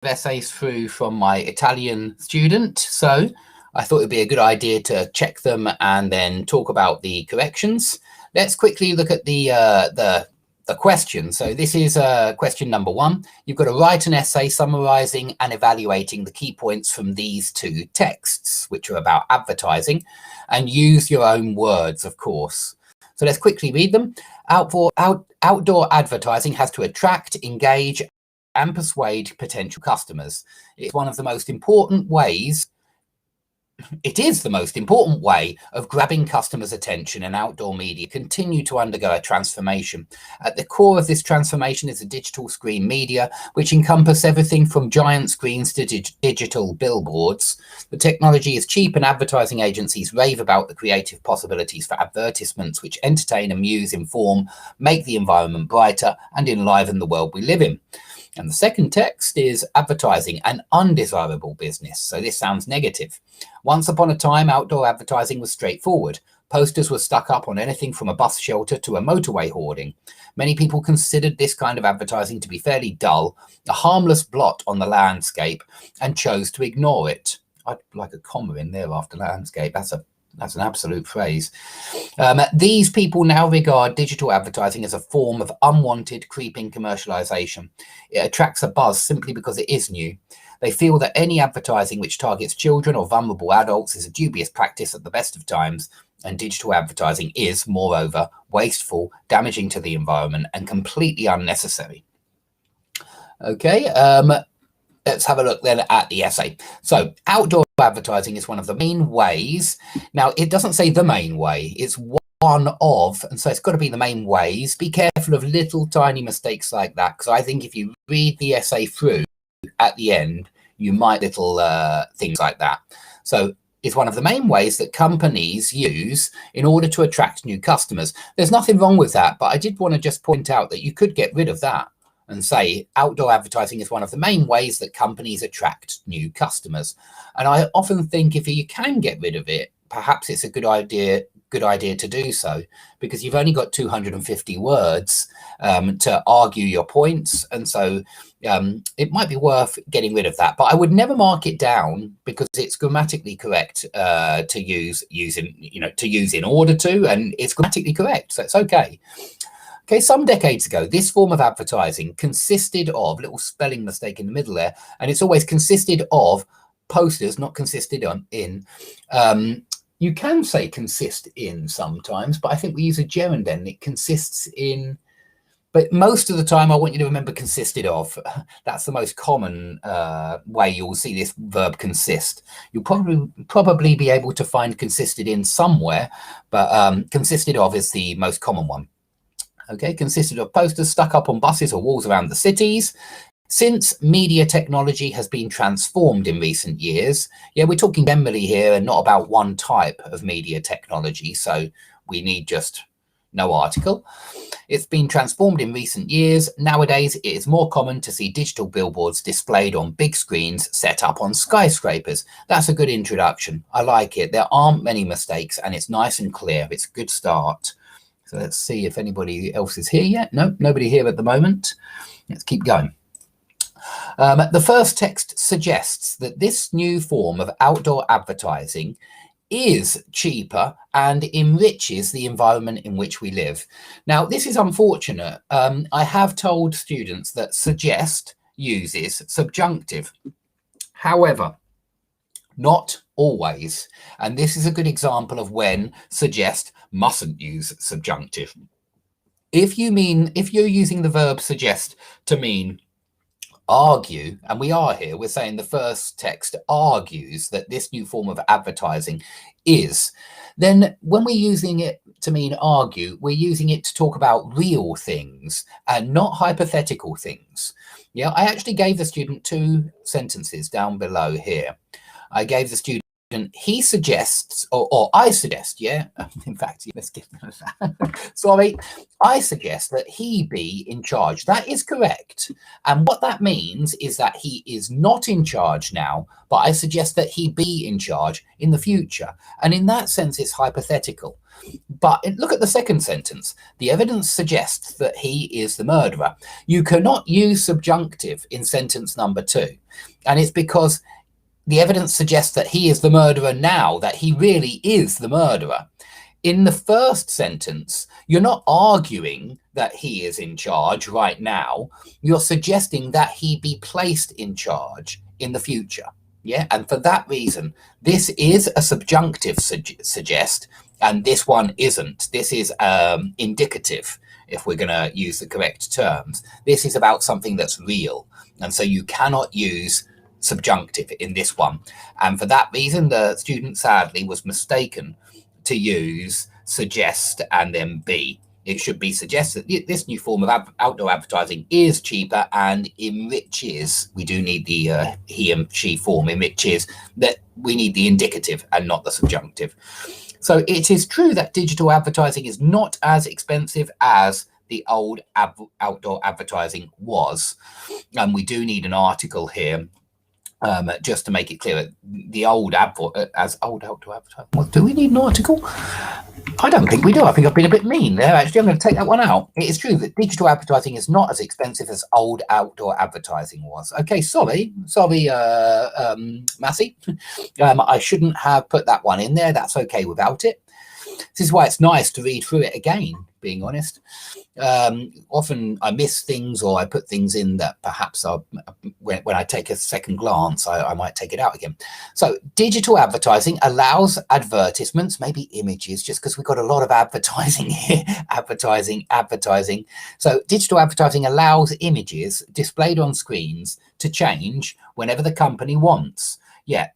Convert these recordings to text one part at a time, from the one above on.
essays through from my Italian student, so I thought it'd be a good idea to check them and then talk about the corrections. Let's quickly look at the question. So this is question number 1. You've got to write an essay summarizing and evaluating the key points from these 2 texts, which are about advertising, and use your own words, of course. So let's quickly read them. Outdoor advertising has to attract, engage, and persuade potential customers. It's one of the most important ways. It is the most important way of grabbing customers' attention, and outdoor media continue to undergo a transformation. At the core of this transformation is a digital screen media, which encompass everything from giant screens to digital billboards. The technology is cheap, and advertising agencies rave about the creative possibilities for advertisements which entertain, amuse, inform, make the environment brighter, and enliven the world we live in. And the second text is advertising, an undesirable business. So this sounds negative. Once upon a time, outdoor advertising was straightforward. Posters were stuck up on anything from a bus shelter to a motorway hoarding. Many people considered this kind of advertising to be fairly dull, a harmless blot on the landscape, and chose to ignore it. I'd like a comma in there after landscape. That's an absolute phrase. These people now regard digital advertising as a form of unwanted, creeping commercialization. It attracts a buzz simply because it is new. They feel that any advertising which targets children or vulnerable adults is a dubious practice at the best of times, and digital advertising is, moreover, wasteful, damaging to the environment, and completely unnecessary. Okay, let's have a look then at the essay. So outdoor advertising is one of the main ways. Now, it doesn't say the main way, it's one of, and so it's got to be the main ways. Be careful of little tiny mistakes like that, because I think if you read the essay through at the end, you might little things like that. So it's one of the main ways that companies use in order to attract new customers. There's nothing wrong with that, but I did want to just point out that you could get rid of that and say outdoor advertising is one of the main ways that companies attract new customers. And I often think if you can get rid of it, perhaps it's a good idea to do so, because you've only got 250 words to argue your points. And so it might be worth getting rid of that, but I would never mark it down because it's grammatically correct to use in order to, and it's grammatically correct. So it's okay. Okay, some decades ago, this form of advertising consisted of, little spelling mistake in the middle there, and it's always consisted of posters, not consisted in. You can say consist in sometimes, but I think we use a gerund then. It consists in, but most of the time I want you to remember consisted of. That's the most common way you'll see this verb consist. You'll probably be able to find consisted in somewhere, but consisted of is the most common one. Okay, consisted of posters stuck up on buses or walls around the cities. Since media technology has been transformed in recent years, yeah, we're talking generally here and not about one type of media technology, so we need just no article. It's been transformed in recent years. Nowadays, it is more common to see digital billboards displayed on big screens set up on skyscrapers. That's a good introduction. I like it. There aren't many mistakes and it's nice and clear. It's a good start. So let's see if anybody else is here yet. No, nobody here at the moment. Let's keep going. The first text suggests that this new form of outdoor advertising is cheaper and enriches the environment in which we live. Now, this is unfortunate. I have told students that suggest uses subjunctive. However, not always. And this is a good example of when suggest mustn't use subjunctive. If you're using the verb suggest to mean argue, and we are here, we're saying the first text argues that this new form of advertising is, then when we're using it to mean argue, we're using it to talk about real things and not hypothetical things. Yeah, I actually gave the student 2 sentences down below here. I gave the student he suggests, or I suggest, yeah, in fact, let's give him that. Sorry, I suggest that he be in charge. That is correct. And what that means is that he is not in charge now, but I suggest that he be in charge in the future. And in that sense, it's hypothetical. But look at the second sentence. The evidence suggests that he is the murderer. You cannot use subjunctive in sentence number 2. And it's because the evidence suggests that he is the murderer now, that he really is the murderer. In the first sentence, you're not arguing that he is in charge right now. You're suggesting that he be placed in charge in the future. Yeah, and for that reason, this is a subjunctive suggest, and this one isn't. This is indicative, if we're going to use the correct terms. This is about something that's real, and so you cannot use subjunctive in this one. And for that reason, the student sadly was mistaken to use suggest and then be. It should be suggest that this new form of outdoor advertising is cheaper and enriches. We do need the he and she form, enriches, that we need the indicative and not the subjunctive. So it is true that digital advertising is not as expensive as the old outdoor advertising was. And we do need an article here just to make it clear. The old outdoor advertising. Well, do we need an article? I don't think we do. I think I've been a bit mean there. Actually, I'm going to take that one out. It is true that digital advertising is not as expensive as old outdoor advertising was. Okay, sorry, Massey. I shouldn't have put that one in there. That's okay without it. This is why it's nice to read through it again, being honest. Often I miss things, or I put things in that perhaps when I take a second glance, I might take it out again. So digital advertising allows advertisements, maybe images, just because we've got a lot of advertising here, advertising. So digital advertising allows images displayed on screens to change whenever the company wants. Yeah.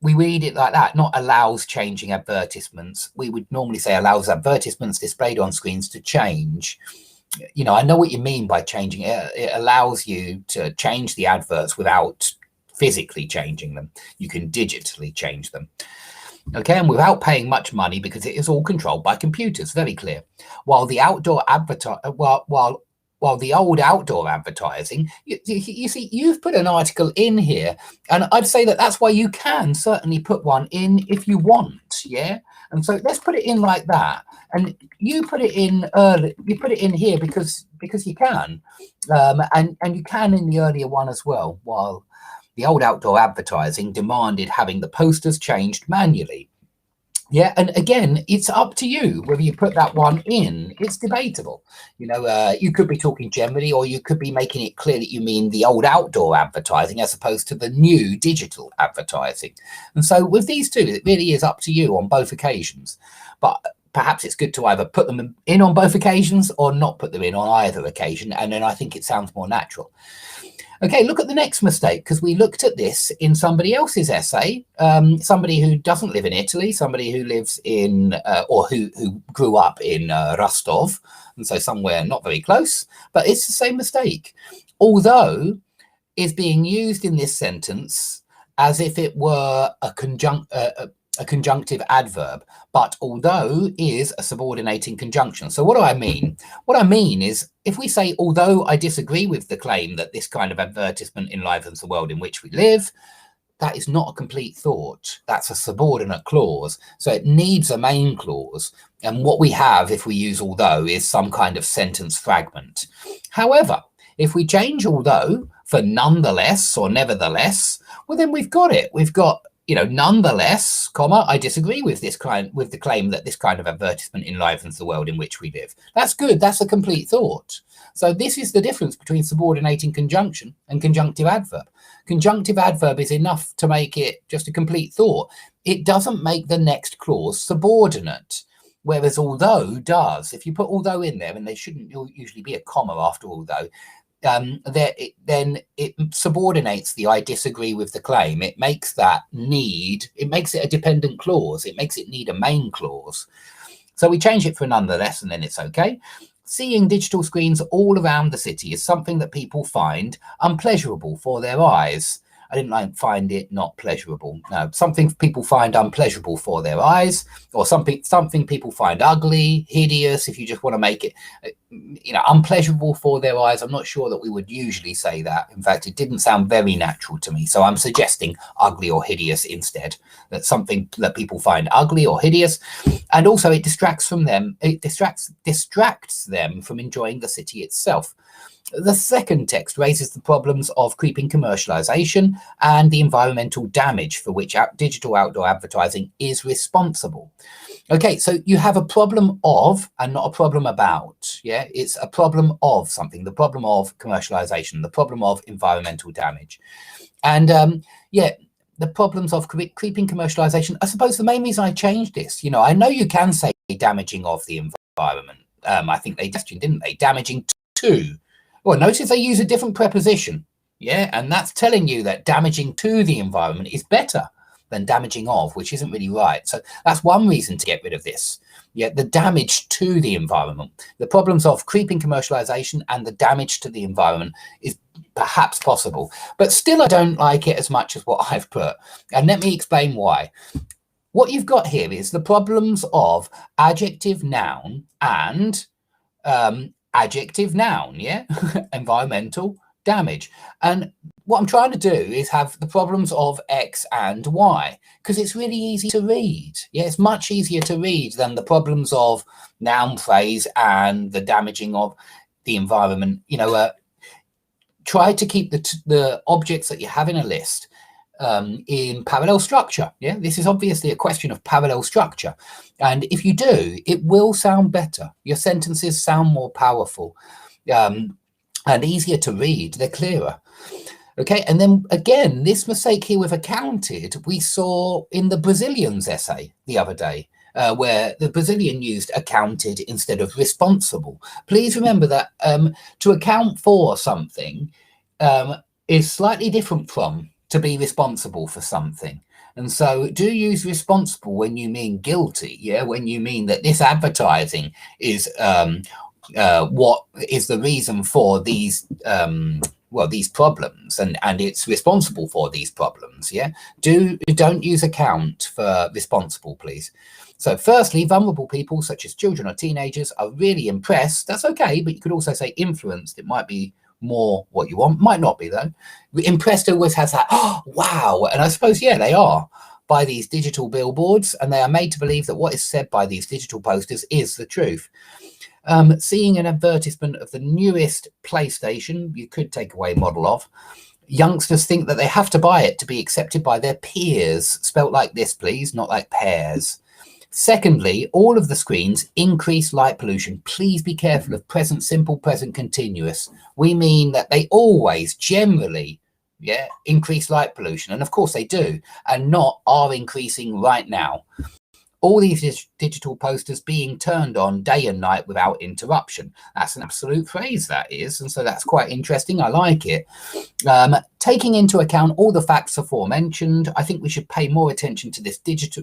We read it like that, not allows changing advertisements. We would normally say allows advertisements displayed on screens to change. You know, I know what you mean by changing it. It allows you to change the adverts without physically changing them. You can digitally change them. Okay, and without paying much money, because it is all controlled by computers, very clear. While the while the old outdoor advertising, you see, you've put an article in here, and I'd say that that's why you can certainly put one in if you want, yeah? And so let's put it in like that. And you put it in early, you put it in here because you can, and you can in the earlier one as well, while the old outdoor advertising demanded having the posters changed manually. Yeah, and again, it's up to you whether you put that one in. It's debatable. You know, you could be talking generally, or you could be making it clear that you mean the old outdoor advertising as opposed to the new digital advertising. And so with these two, it really is up to you on both occasions. But perhaps it's good to either put them in on both occasions or not put them in on either occasion. And then I think it sounds more natural. Okay, look at the next mistake, because we looked at this in somebody else's essay, somebody who doesn't live in Italy, somebody who lives in, or who grew up in Rostov, and so somewhere not very close, but it's the same mistake. Although is being used in this sentence as if it were a conjunctive adverb, but although is a subordinating conjunction. So what do I mean? What I mean is, if we say, although I disagree with the claim that this kind of advertisement enlivens the world in which we live, that is not a complete thought. That's a subordinate clause. So it needs a main clause. And what we have, if we use although, is some kind of sentence fragment. However, if we change although for nonetheless or nevertheless, well, then we've got it. We've got, you know, nonetheless, comma, I disagree with the claim that this kind of advertisement enlivens the world in which we live. That's good. That's a complete thought. So this is the difference between subordinating conjunction and conjunctive adverb. Conjunctive adverb is enough to make it just a complete thought. It doesn't make the next clause subordinate, whereas although does. If you put although in there, and there shouldn't usually be a comma after although, then it subordinates the I disagree with the claim. It makes that need, it makes it a dependent clause. It makes it need a main clause. So we change it for nonetheless, and then it's okay. Seeing digital screens all around the city is something that people find unpleasurable for their eyes. I didn't find it not pleasurable. No, something people find unpleasurable for their eyes, or something people find ugly, hideous, if you just want to make it, unpleasurable for their eyes. I'm not sure that we would usually say that. In fact, it didn't sound very natural to me. So I'm suggesting ugly or hideous instead. That's something that people find ugly or hideous. And also it distracts them from enjoying the city itself. The second text raises the problems of creeping commercialization and the environmental damage for which digital outdoor advertising is responsible. Okay, so you have a problem of and not a problem about. Yeah, it's a problem of something, the problem of commercialization, the problem of environmental damage. And the problems of creeping commercialization. I suppose the main reason I changed this, I know you can say damaging of the environment. I think they questioned, didn't they? Damaging to. Well, notice they use a different preposition. Yeah, and that's telling you that damaging to the environment is better than damaging of, which isn't really right. So that's one reason to get rid of this. Yeah, the damage to the environment, the problems of creeping commercialization and the damage to the environment is perhaps possible, but still I don't like it as much as what I've put. And let me explain why. What you've got here is the problems of adjective noun and adjective noun, yeah, environmental damage. And what I'm trying to do is have the problems of X and Y, because it's really easy to read. Yeah, it's much easier to read than the problems of noun phrase and the damaging of the environment. Try to keep the objects that you have in a list in parallel structure. Yeah, this is obviously a question of parallel structure. And if you do, it will sound better. Your sentences sound more powerful and easier to read. They're clearer. Okay, and then again, this mistake here with accounted, we saw in the Brazilians essay the other day, where the Brazilian used accounted instead of responsible. Please remember that to account for something is slightly different from to be responsible for something. And so do use responsible when you mean guilty, yeah, when you mean that this advertising is what is the reason for these these problems, and it's responsible for these problems. Yeah, don't use account for responsible, please. So firstly, vulnerable people such as children or teenagers are really impressed. That's okay, but you could also say influenced. It might be more what you want, might not be though. Impressed always has that, oh wow, and I suppose they are, by these digital billboards, and they are made to believe that what is said by these digital posters is the truth. Seeing an advertisement of the newest PlayStation, you could take away model of, youngsters think that they have to buy it to be accepted by their peers. Spelt like this, please, not like pears. Secondly, all of the screens increase light pollution. Please be careful of present simple, present continuous. We mean that they always generally increase light pollution, and of course they do, and not are increasing right now. All these digital posters being turned on day and night without interruption. That's an absolute phrase, that is, and so that's quite interesting. I like it. Taking into account all the facts aforementioned, I think we should pay more attention to this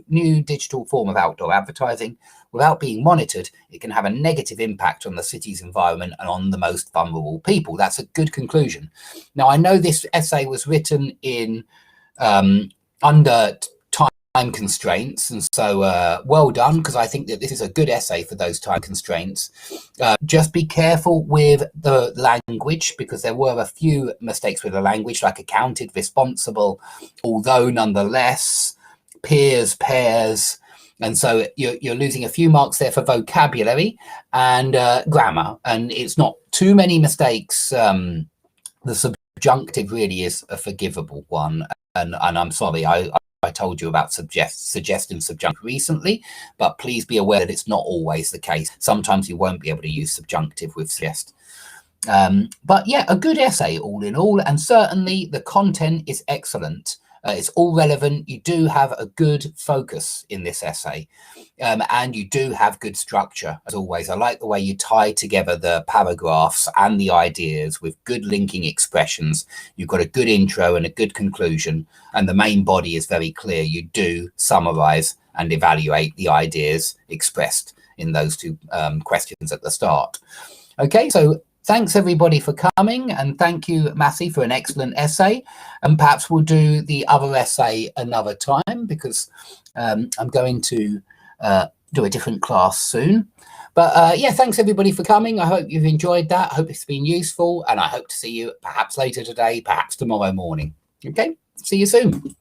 new digital form of outdoor advertising. Without being monitored, it can have a negative impact on the city's environment and on the most vulnerable people. That's a good conclusion. Now, I know this essay was written in under time constraints, and so well done, because I think that this is a good essay for those time constraints. Just be careful with the language, because there were a few mistakes with the language, like accounted, responsible, although, nonetheless, peers, pairs, and so you're losing a few marks there for vocabulary and grammar, and it's not too many mistakes. The subjunctive really is a forgivable one, and I'm sorry, I told you about suggesting subjunctive recently, but please be aware that it's not always the case. Sometimes you won't be able to use subjunctive with suggest. But yeah, a good essay all in all, and certainly the content is excellent. It's all relevant. You do have a good focus in this essay, and you do have good structure, as always. I like the way you tie together the paragraphs and the ideas with good linking expressions. You've got a good intro and a good conclusion, and the main body is very clear. You do summarize and evaluate the ideas expressed in those two questions at the start. Okay, so thanks everybody for coming, and thank you, Massey, for an excellent essay. And perhaps we'll do the other essay another time, because I'm going to do a different class soon. But yeah, thanks everybody for coming. I hope you've enjoyed that. I hope it's been useful, and I hope to see you perhaps later today, perhaps tomorrow morning. Okay, see you soon.